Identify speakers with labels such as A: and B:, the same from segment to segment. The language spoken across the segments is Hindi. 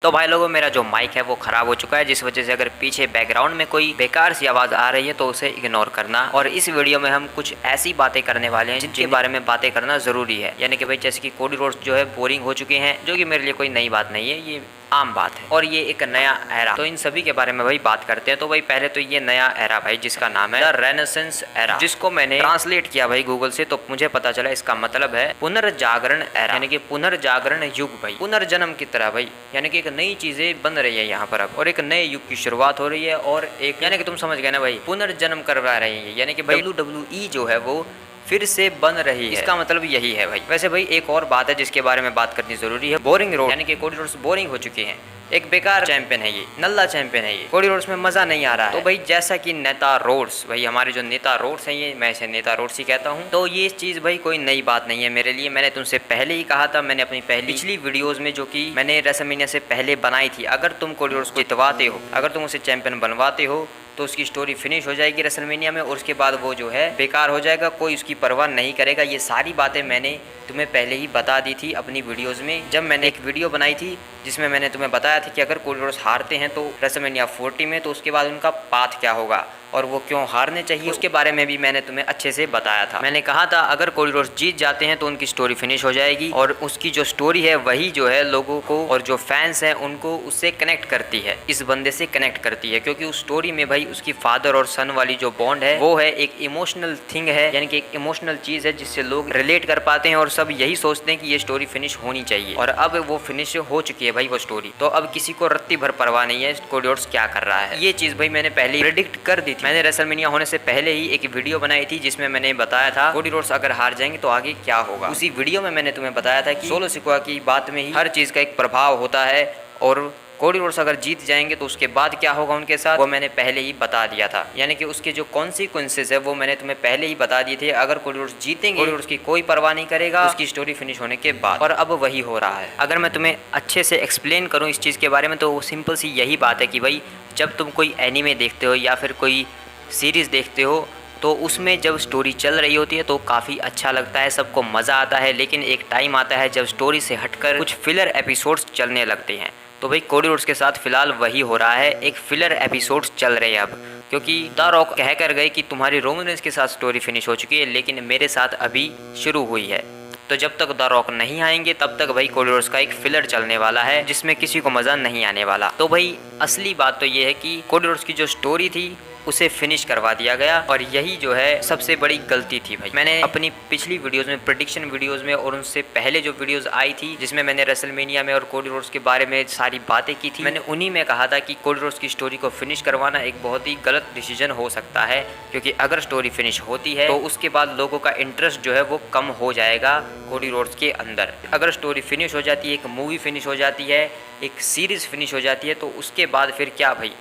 A: तो भाई लोगों, मेरा जो माइक है वो ख़राब हो चुका है, जिस वजह से अगर पीछे बैकग्राउंड में कोई बेकार सी आवाज़ आ रही है तो उसे इग्नोर करना। और इस वीडियो में हम कुछ ऐसी बातें करने वाले हैं जिनके बारे में बातें करना ज़रूरी है। यानी कि भाई जैसे कि कोडी रोड्स जो है बोरिंग हो चुके हैं, जो कि मेरे लिए कोई नई बात नहीं है, ये आम बात है। और ये एक नया एरा, तो इन सभी के बारे में भाई बात करते हैं। तो भाई पहले तो ये नया एरा भाई जिसका नाम है द रेनेसेंस एरा, जिसको मैंने ट्रांसलेट किया भाई गूगल से, तो मुझे पता चला इसका मतलब है पुनर्जागरण एरा, यानी कि पुनर्जागरण युग भाई, पुनर्जन्म की तरह भाई। यानी कि एक नई चीजें बन रही है यहाँ पर अब, और एक नए युग की शुरुआत हो रही है। और एक यानी कि तुम समझ गए ना भाई, पुनर्जन्म करवा रही है, यानी कि भाई WWE जो है वो फिर से बन रही है। इसका मतलब यही है भाई। वैसे भाई एक और बात है जिसके बारे में बात करनी जरूरी है, बोरिंग रोड, यानी कि कोडी रोड्स बोरिंग हो चुके हैं। एक बेकार चैंपियन है, ये नल्ला चैंपियन है, ये कोडी रोड्स में मजा नहीं आ रहा है। तो भाई जैसा कि नेता रोड्स भाई, हमारे जो नेता रोड्स हैं, ये मैं इसे नेता रोड्स ही कहता हूँ। तो ये चीज भाई कोई नई बात नहीं है मेरे लिए। मैंने तुमसे पहले ही कहा था, मैंने अपनी पिछली वीडियोज में जो कि मैंने रेसलमेनिया से पहले बनाई थी, अगर तुम कोडी रोड्स को जितवाते हो, अगर तुम उसे चैंपियन बनवाते हो, तो उसकी स्टोरी फिनिश हो जाएगी रेसलमेनिया में, और उसके बाद वो जो है बेकार हो जाएगा, कोई उसकी परवाह नहीं करेगा। ये सारी बातें मैंने तुम्हें पहले ही बता दी थी अपनी वीडियोस में। जब मैंने एक वीडियो बनाई थी जिसमें मैंने तुम्हें बताया था कि अगर कोडी रोड्स हारते हैं तो रेसलमेनिया 40 में, तो उसके बाद उनका पाथ क्या होगा और वो क्यों हारने चाहिए, उसके बारे में भी मैंने तुम्हें अच्छे से बताया था। मैंने कहा था अगर कोडी रोड्स जीत जाते हैं तो उनकी स्टोरी फिनिश हो जाएगी, और उसकी जो स्टोरी है वही जो है लोगों को और जो फैंस हैं उनको उससे कनेक्ट करती है, इस बंदे से कनेक्ट करती है। क्योंकि उस स्टोरी में भाई उसकी फादर और सन वाली जो बॉन्ड है वो है एक इमोशनल थिंग है, यानी कि एक इमोशनल चीज है जिससे लोग रिलेट कर पाते हैं, और सब यही सोचते हैं कि ये स्टोरी फिनिश होनी चाहिए। और अब वो फिनिश हो चुकी है भाई वो स्टोरी, तो अब किसी को रत्ती भर परवाह नहीं है कोडी रोड्स क्या कर रहा है। ये चीज भाई मैंने पहले प्रेडिक्ट कर दी थी। मैंने रेसलमेनिया होने से पहले ही एक वीडियो बनाई थी जिसमें मैंने बताया था कोडी रोड्स अगर हार जाएंगे तो आगे क्या होगा। उसी वीडियो में मैंने तुम्हें बताया था कि सोलो सिकोआ की बात में ही हर चीज का एक प्रभाव होता है, और कोडी रोड्स अगर जीत जाएंगे तो उसके बाद क्या होगा उनके साथ, वो मैंने पहले ही बता दिया था। यानी कि उसके जो कॉन्सिक्वेंसेस है वो मैंने तुम्हें पहले ही बता दिए थे। अगर कोडी रोड्स जीतेंगे, कोडी रोड्स की कोई परवाह नहीं करेगा उसकी स्टोरी फिनिश होने के बाद, और अब वही हो रहा है। अगर मैं तुम्हें अच्छे से एक्सप्लेन करूँ इस चीज़ के बारे में, तो सिंपल सी यही बात है कि भाई जब तुम कोई एनीमे देखते हो या फिर कोई सीरीज़ देखते हो, तो उसमें जब स्टोरी चल रही होती है तो काफ़ी अच्छा लगता है, सबको मज़ा आता है। लेकिन एक टाइम आता है जब स्टोरी से हटकर कुछ फिलर एपिसोड्स चलने लगते हैं। तो भाई कोडी रोड्स के साथ फिलहाल वही हो रहा है, एक फिलर एपिसोड्स चल रहे हैं अब। क्योंकि द रॉक कह कर गए कि तुम्हारी रोमन रेंज के साथ स्टोरी फिनिश हो चुकी है, लेकिन मेरे साथ अभी शुरू हुई है। तो जब तक द रॉक नहीं आएंगे तब तक भाई कोडी रोड्स का एक फिलर चलने वाला है जिसमें किसी को मज़ा नहीं आने वाला। तो भाई असली बात तो ये है कि कोडी रोड्स की जो स्टोरी थी उसे फिनिश करवा दिया गया, और यही जो है सबसे बड़ी गलती थी भाई। मैंने अपनी पिछली वीडियोस में, प्रेडिक्शन वीडियोस में, और उनसे पहले जो वीडियोस आई थी जिसमें मैंने रेसलमेनिया में और कोडी रोड्स के बारे में सारी बातें की थी, मैंने उन्हीं में कहा था कि कोडी रोड्स की स्टोरी को फिनिश करवाना एक बहुत ही गलत डिसीजन हो सकता है। क्योंकि अगर स्टोरी फिनिश होती है तो उसके बाद लोगों का इंटरेस्ट जो है वो कम हो जाएगा कोडी रोड्स के अंदर। अगर स्टोरी फिनिश हो जाती है, एक मूवी फिनिश हो जाती है, एक सीरीज फिनिश हो जाती है, तो उसके बाद फिर क्या भाई,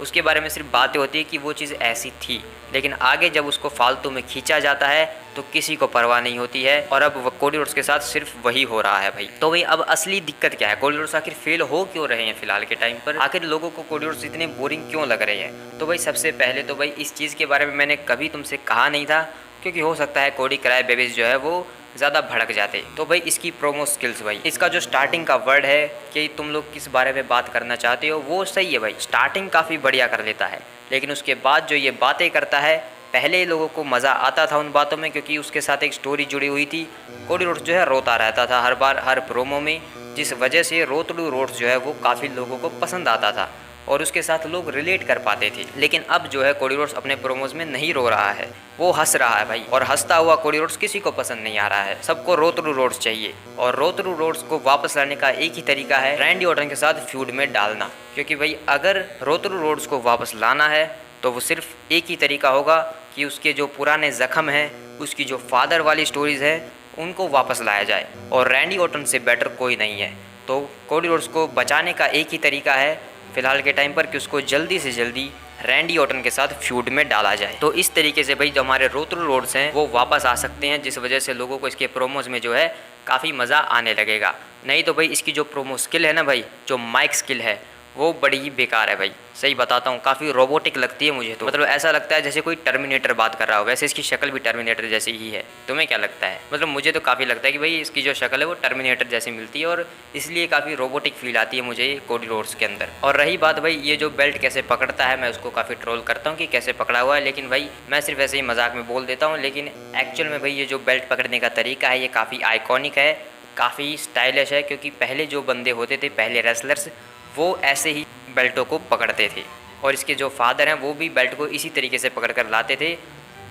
A: उसके बारे में सिर्फ बातें होती है कि वो चीज़ ऐसी थी। लेकिन आगे जब उसको फालतू में खींचा जाता है तो किसी को परवाह नहीं होती है, और अब कोडी रोड्स के साथ सिर्फ वही हो रहा है भाई। तो भाई अब असली दिक्कत क्या है, कोडी रोड्स आखिर फेल हो क्यों रहे हैं फिलहाल के टाइम पर, आखिर लोगों को कोडी रोड्स इतने बोरिंग क्यों लग रहे हैं। तो भाई सबसे पहले तो भाई इस चीज़ के बारे में मैंने कभी तुमसे कहा नहीं था, क्योंकि हो सकता है कोडी क्राई बेबीज जो है वो ज़्यादा भड़क जाते। तो भाई इसकी प्रोमो स्किल्स भाई, इसका जो स्टार्टिंग का वर्ड है कि तुम लोग किस बारे में बात करना चाहते हो, वो सही है भाई, स्टार्टिंग काफ़ी बढ़िया कर लेता है। लेकिन उसके बाद जो ये बातें करता है, पहले लोगों को मज़ा आता था उन बातों में क्योंकि उसके साथ एक स्टोरी जुड़ी हुई थी। कोडी रोड्स जो है रोता रहता था हर बार हर प्रोमो में, जिस वजह से रोतलू रोड्स जो है वो काफ़ी लोगों को पसंद आता था और उसके साथ लोग रिलेट कर पाते थे। लेकिन अब जो है कोडी रोड्स अपने प्रोमोज में नहीं रो रहा है, वो हंस रहा है भाई, और हंसता हुआ कोडी रोड्स किसी को पसंद नहीं आ रहा है। सबको रोतलू रोड्स चाहिए, और रोतलू रोड्स को वापस लाने का एक ही तरीका है, रैंडी ऑर्टन के साथ फ्यूड में डालना। क्योंकि भाई अगर रोतलू रोड्स को वापस लाना है तो वो सिर्फ एक ही तरीका होगा कि उसके जो पुराने जख्म हैं, उसकी जो फादर वाली स्टोरीज है, उनको वापस लाया जाए, और रैंडी ऑर्टन से बेटर कोई नहीं है। तो कोडी रोड्स को बचाने का एक ही तरीका है फिलहाल के टाइम पर कि उसको जल्दी से जल्दी रैंडी ऑर्टन के साथ फ्यूड में डाला जाए। तो इस तरीके से भाई जो हमारे रोतलू रोड्स हैं वो वापस आ सकते हैं, जिस वजह से लोगों को इसके प्रोमोज में जो है काफ़ी मज़ा आने लगेगा। नहीं तो भाई इसकी जो प्रोमो स्किल है ना भाई, जो माइक स्किल है, वो बड़ी ही बेकार है भाई, सही बताता हूँ। काफ़ी रोबोटिक लगती है मुझे तो, मतलब ऐसा लगता है जैसे कोई टर्मिनेटर बात कर रहा हो। वैसे इसकी शक्ल भी टर्मिनेटर जैसी ही है। तुम्हें क्या लगता है? मतलब मुझे तो काफ़ी लगता है कि भाई इसकी जो शक्ल है वो टर्मिनेटर जैसी मिलती है, और इसलिए काफ़ी रोबोटिक फील आती है मुझे कोडी रोड्स के अंदर। और रही बात भाई ये जो बेल्ट कैसे पकड़ता है, मैं उसको काफ़ी ट्रोल करता हूँ कि कैसे पकड़ा हुआ है, लेकिन भाई मैं सिर्फ ऐसे ही मजाक में बोल देता हूँ। लेकिन एक्चुअल में भाई ये जो बेल्ट पकड़ने का तरीका है ये काफ़ी आइकॉनिक है, काफ़ी स्टाइलिश है। क्योंकि पहले जो बंदे होते थे, पहले रेसलर्स, वो ऐसे ही बेल्टों को पकड़ते थे, और इसके जो फादर हैं वो भी बेल्ट को इसी तरीके से पकड़ कर लाते थे,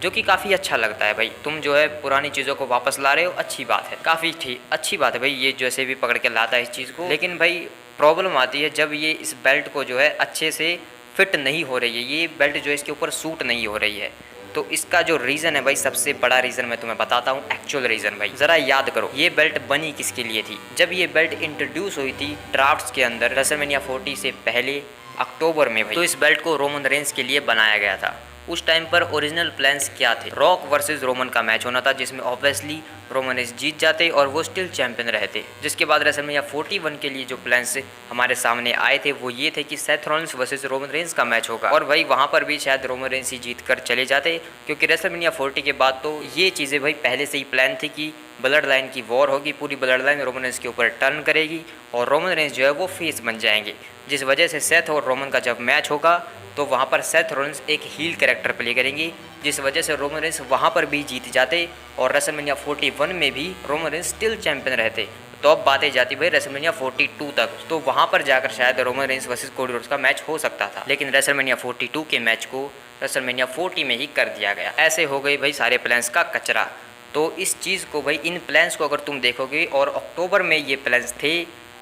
A: जो कि काफ़ी अच्छा लगता है भाई। तुम जो है पुरानी चीज़ों को वापस ला रहे हो, अच्छी बात है, काफ़ी ठीक अच्छी बात है भाई, ये जैसे भी पकड़ के लाता है इस चीज़ को। लेकिन भाई प्रॉब्लम आती है जब ये इस बेल्ट को जो है अच्छे से फिट नहीं हो रही है, ये बेल्ट जो है इसके ऊपर सूट नहीं हो रही है। तो इसका जो रीज़न है भाई, सबसे बड़ा रीज़न मैं तुम्हें बताता हूँ, एक्चुअल रीज़न भाई। ज़रा याद करो ये बेल्ट बनी किसके लिए थी। जब ये बेल्ट इंट्रोड्यूस हुई थी ड्राफ्ट्स के अंदर रेसलमेनिया 40 से पहले अक्टूबर में भाई, तो इस बेल्ट को रोमन रेंस के लिए बनाया गया था। उस टाइम पर ओरिजिनल प्लान्स क्या थे? रॉक वर्सेस रोमन का मैच होना था, जिसमें ऑब्वियसली रोमन रेंस जीत जाते और वो स्टिल चैंपियन रहते। जिसके बाद रेसलमेनिया 41 के लिए जो प्लान्स हमारे सामने आए थे वो ये थे कि Seth Rollins versus Roman Reigns का मैच होगा, और भाई वहाँ पर भी शायद रोमन रेंस ही जीत कर चले जाते। क्योंकि रेसलमेनिया 40 के बाद तो ये चीज़ें भाई पहले से ही प्लान थी कि ब्लड लाइन की वॉर होगी, पूरी ब्लड लाइन रोमन रेंस के ऊपर टर्न करेगी और रोमन रेंस जो है वो फेस बन जाएंगे। जिस वजह से सेथ और रोमन का जब मैच होगा तो वहाँ पर सेथ रॉलिंस एक हील कैरेक्टर प्ले करेंगे, जिस वजह से रोमन रेंस वहाँ पर भी जीत जाते और रेसलमेनिया 41 में भी रोमन रेंस स्टिल चैंपियन रहते। तो अब बातें जाती भाई रेसलमेनिया 42 तक, तो वहाँ पर जाकर शायद Roman Reigns versus Cody Rhodes का मैच हो सकता था। लेकिन रेसलमेनिया 42 के मैच को रेसलमेनिया 40 में ही कर दिया गया। ऐसे हो गई भाई सारे प्लान्स का कचरा। तो इस चीज़ को भाई, इन प्लान्स को अगर तुम देखोगे और अक्टूबर में ये प्लान्स थे,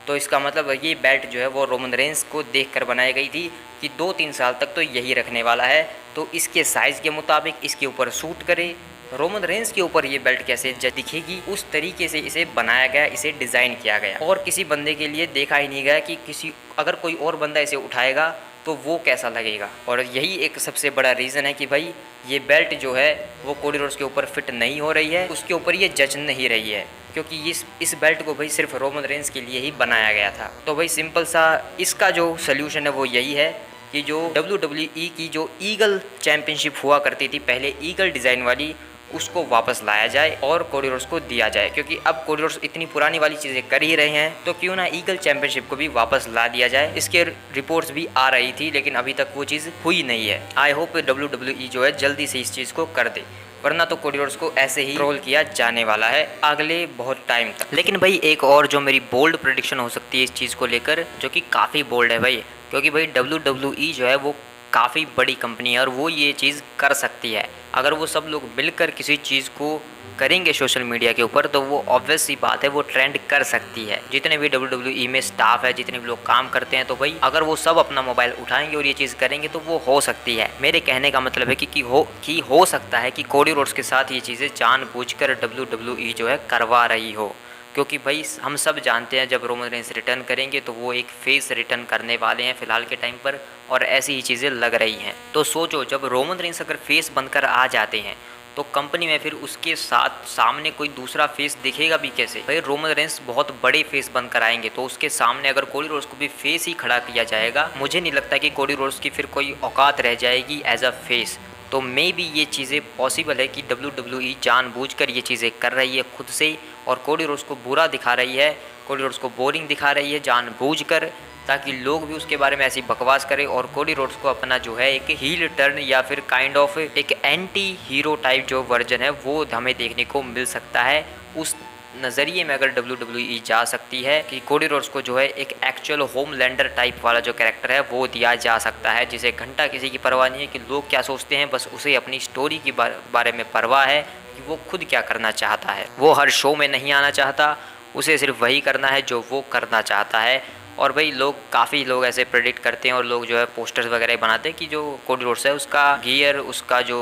A: तो इसका मतलब ये बेल्ट जो है वो रोमन रेंस को देखकर बनाई गई थी कि 2-3 साल तक तो यही रखने वाला है, तो इसके साइज़ के मुताबिक इसके ऊपर सूट करे। रोमन रेंस के ऊपर ये बेल्ट कैसे दिखेगी, उस तरीके से इसे बनाया गया, इसे डिज़ाइन किया गया। और किसी बंदे के लिए देखा ही नहीं गया कि अगर कोई और बंदा इसे उठाएगा तो वो कैसा लगेगा। और यही एक सबसे बड़ा रीज़न है कि भाई ये बेल्ट जो है वो कोडी रोड्स के ऊपर फिट नहीं हो रही है, उसके ऊपर ये जच नहीं रही है, क्योंकि इस बेल्ट को भाई सिर्फ रोमन रेंस के लिए ही बनाया गया था। तो भाई सिंपल सा इसका जो सल्यूशन है वो यही है कि जो WWE की जो ईगल चैंपियनशिप हुआ करती थी पहले, ईगल डिज़ाइन वाली, उसको वापस लाया जाए और कोडी रोड्स को दिया जाए। क्योंकि अब कोडी रोड्स इतनी पुरानी वाली चीज़ें कर ही रहे हैं, तो क्यों ना ईगल चैंपियनशिप को भी वापस ला दिया जाए। इसके रिपोर्ट्स भी आ रही थी, लेकिन अभी तक वो चीज़ हुई नहीं है। आई होप WWE जो है जल्दी से इस चीज़ को कर दे, वरना तो कोडी रोड्स को ऐसे ही ट्रोल किया जाने वाला है अगले बहुत टाइम तक। लेकिन भाई एक और जो मेरी बोल्ड प्रेडिक्शन हो सकती है इस चीज़ को लेकर, जो कि काफ़ी बोल्ड है भाई, क्योंकि भाई WWE जो है वो काफ़ी बड़ी कंपनी है और वो ये चीज़ कर सकती है। अगर वो सब लोग मिलकर किसी चीज़ को करेंगे सोशल मीडिया के ऊपर, तो वो ऑब्वियस सी बात है वो ट्रेंड कर सकती है। जितने भी WWE में स्टाफ है, जितने भी लोग काम करते हैं, तो भाई अगर वो सब अपना मोबाइल उठाएंगे और ये चीज़ करेंगे तो वो हो सकती है। मेरे कहने का मतलब है कि हो सकता है कि कोडी रोड्स के साथ ये चीज़ें जानबूझकर WWE जो है करवा रही हो। क्योंकि भाई हम सब जानते हैं जब रोमन रेंस रिटर्न करेंगे तो वो एक फेस रिटर्न करने वाले हैं फ़िलहाल के टाइम पर, और ऐसी ही चीज़ें लग रही हैं। तो सोचो जब रोमन रेंस अगर फेस बनकर आ जाते हैं तो कंपनी में फिर उसके साथ सामने कोई दूसरा फेस दिखेगा भी कैसे? भाई रोमन रेंस बहुत बड़े फेस बनकर आएंगे, तो उसके सामने अगर कोडी रोड्स को भी फेस ही खड़ा किया जाएगा, मुझे नहीं लगता कि कोडी रोड्स की फिर कोई औकात रह जाएगी एज अ फेस। तो मे भी ये चीज़ें पॉसिबल है कि WWE जानबूझकर ये चीज़ें कर रही है खुद से, और कोडी रोड्स को बुरा दिखा रही है, कोडी रोड्स को बोरिंग दिखा रही है जानबूझकर, ताकि लोग भी उसके बारे में ऐसी बकवास करें और कोडी रोड्स को अपना जो है एक हील टर्न या फिर काइंड ऑफ एक एंटी हीरो टाइप जो वर्जन है वो हमें देखने को मिल सकता है। उस नज़रिए में अगर WWE जा सकती है कि कोडी रोड्स को जो है एक एक्चुअल होमलैंडर टाइप वाला जो कैरेक्टर है वो दिया जा सकता है, जिसे घंटा किसी की परवाह नहीं है कि लोग क्या सोचते हैं, बस उसे अपनी स्टोरी के बारे में परवाह है कि वो खुद क्या करना चाहता है। वो हर शो में नहीं आना चाहता, उसे सिर्फ वही करना है जो वो करना चाहता है। और भाई काफ़ी लोग ऐसे प्रेडिक्ट करते हैं और लोग जो है पोस्टर्स वगैरह बनाते हैं कि जो कोडी रोड्स है उसका गियर, उसका जो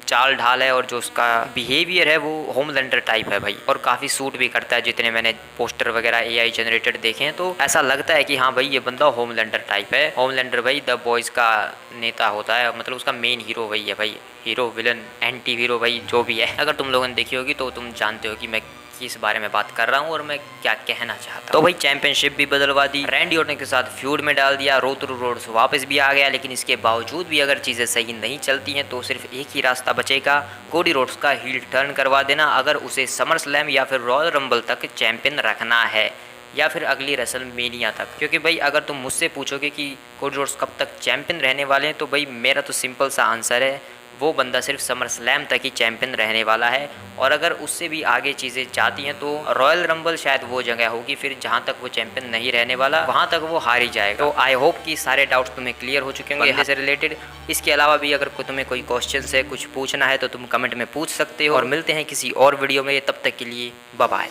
A: चाल ढाल है और जो उसका बिहेवियर है वो होमलैंडर टाइप है भाई, और काफ़ी सूट भी करता है। जितने मैंने पोस्टर वगैरह AI जनरेटेड देखे हैं तो ऐसा लगता है कि हाँ भाई ये बंदा होमलैंडर टाइप है। होमलैंडर भाई द बॉयज़ का नेता होता है, मतलब उसका मेन हीरो वही है भाई, हीरो विलन एंटी हीरो भाई जो भी है। अगर तुम लोगों ने देखी होगी तो तुम जानते हो कि मैं किस बारे में बात कर रहा हूँ और मैं क्या कहना चाहता हूँ। तो भाई चैंपियनशिप भी बदलवा दी, रैंडी ऑर्टन के साथ फ्यूड में डाल दिया, रोड टू रोड्स वापस भी आ गया, लेकिन इसके बावजूद भी अगर चीज़ें सही नहीं चलती हैं तो सिर्फ एक ही रास्ता बचेगा, कोडी रोड्स का हील टर्न करवा देना अगर उसे समर स्लैम या फिर रॉयल रंबल तक चैंपियन रखना है या फिर अगली रेसलमेनिया तक। क्योंकि भाई अगर तुम मुझसे पूछोगे कि कोडी रोड्स कब तक चैंपियन रहने वाले हैं तो भाई मेरा तो सिंपल सा आंसर है, वो बंदा सिर्फ समर स्लैम तक ही चैंपियन रहने वाला है। और अगर उससे भी आगे चीज़ें चाहती हैं तो रॉयल रंबल शायद वो जगह होगी फिर जहाँ तक वो चैंपियन नहीं रहने वाला, वहाँ तक वो हार ही जाएगा। तो आई होप कि सारे डाउट्स तुम्हें क्लियर हो चुके होंगे इससे रिलेटेड। इसके अलावा भी अगर तुम्हें कोई क्वेश्चन है, कुछ पूछना है तो तुम कमेंट में पूछ सकते हो। और मिलते हैं किसी और वीडियो में, तब तक के लिए बाय बाय।